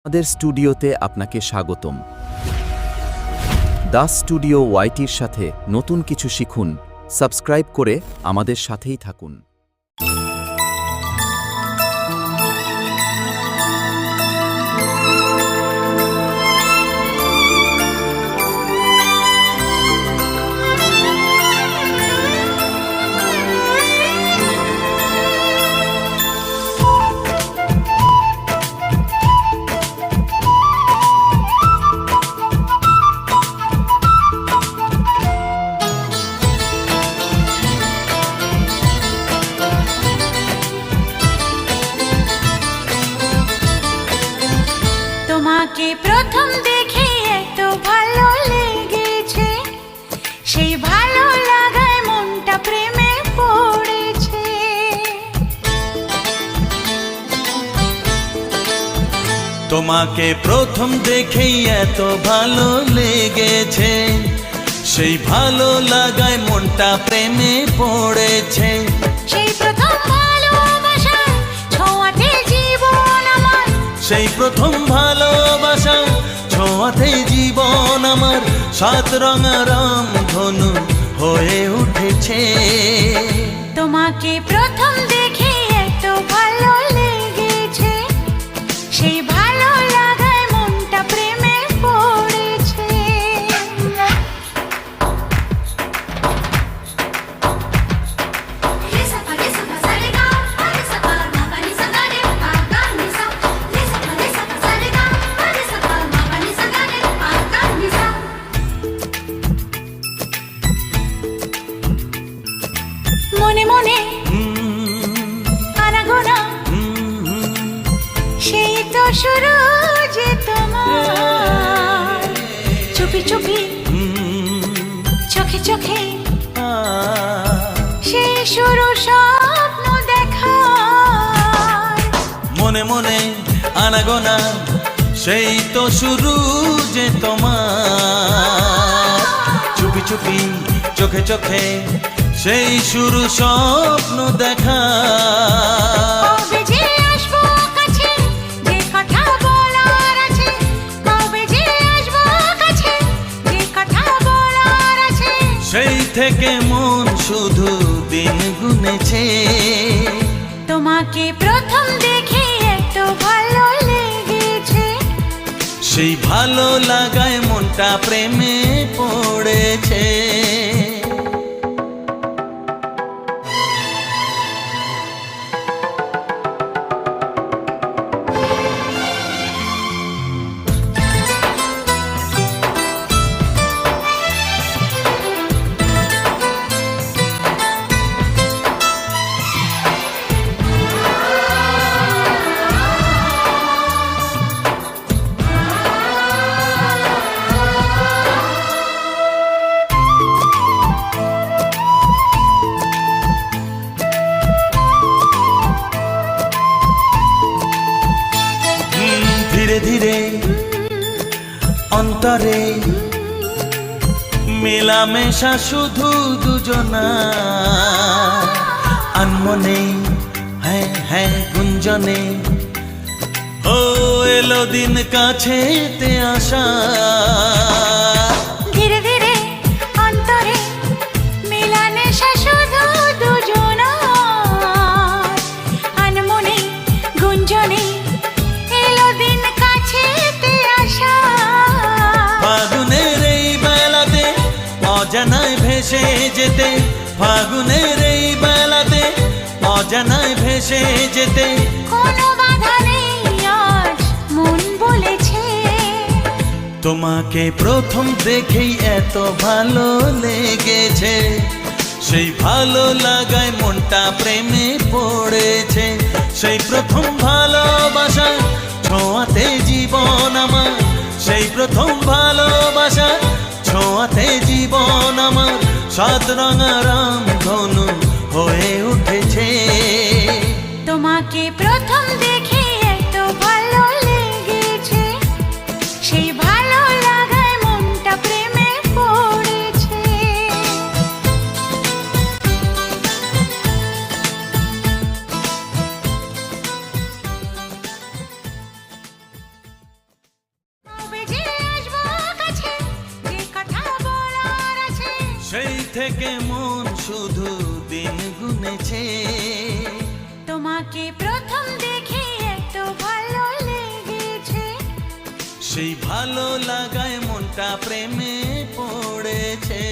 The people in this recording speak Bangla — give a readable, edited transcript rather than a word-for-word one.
আমাদের স্টুডিওতে আপনাকে স্বাগতম। দাস স্টুডিও ওয়াইটির সাথে নতুন কিছু শিখুন। সাবস্ক্রাইব করে আমাদের সাথেই থাকুন। তোমাকে প্রথম দেখে এত ভালো লেগেছে, সেই ভালো লাগায় মনটা প্রেমে পড়েছে। তোমাকে প্রথম দেখেই এত ভালো লেগেছে, সেই ভালো লাগায় মনটা প্রেমে পড়েছে। সেই প্রথম ভালোবাসা ছোঁয়াতে জীবন আমার, সেই প্রথম ভালোবাসা ছোঁয়াতে জীবন আমার সাত রঙা রাম ধনু হয়ে উঠেছে। তোমাকে প্রথম দেখে এত ভালো লেগেছে, সেই ভালো লাগায় মনটা প্রেমে পড়েছে। মনে মনে আনাগোনা, সেই তো শুরু যে তোমার। চুপি চুপি চোখে চোখে সেই শুরু স্বপ্ন দেখা। মনে মনে আনাগোনা, সেই তো শুরু যে তোমার। চুপি চুপি চোখে চোখে সেই শুরু স্বপ্ন দেখা। কবে যে আসবো কাছে, যে কথা বলার আছে, কবে যে আসবো কাছে, যে কথা বলার আছে। সেই থেকে মন শুধু দিন গুনেছে। তোমাকে প্রথম দেখে এত ভালো লেগেছে, সেই ভালো লাগায় মনটা প্রেমে পড়েছে। ধীরে ধীরে অন্তরে মেলামেশা শুধু দুজনা। আনমনে হ্যাঁ হ্যাঁ গুঞ্জনে ও এলো দিন কাছেতে আসা। ধীরে ধীরে অন্তরে মেলামেশা শুধু দুজনার। আনমনে গুঞ্জনে এলো দিন কাছেতে আসা। ফাগুনের এই বেলাতে অজানায় ভেসে যেতে, ফাগুনের এই বেলাতে অজানায় ভেসে যেতে। কোনো বাধা নেই আজ মন বলেছে। তোমাকে প্রথম দেখেই এত ভালো লেগেছে, সেই ভালো লাগায় মনটা প্রেমে পড়েছে। সেই প্রথম ভালোবাসা ছোঁয়াতে জীবন আমার, সেই প্রথম ভালোবাসা ছোঁয়াতে জীবন আমার সাত রঙা রাম ধনু হয়ে উঠেছে। তোমাকে প্রথম দেখে এত ভালো লেগেছে, সেই ভালো লাগায় মনটা প্রেমে পড়েছে। থেকে মন শুধু দিন গুনেছে। তোমাকে প্রথম দেখে এত ভালো লেগেছে, সেই ভালো লাগায় মনটা প্রেমে পড়েছে।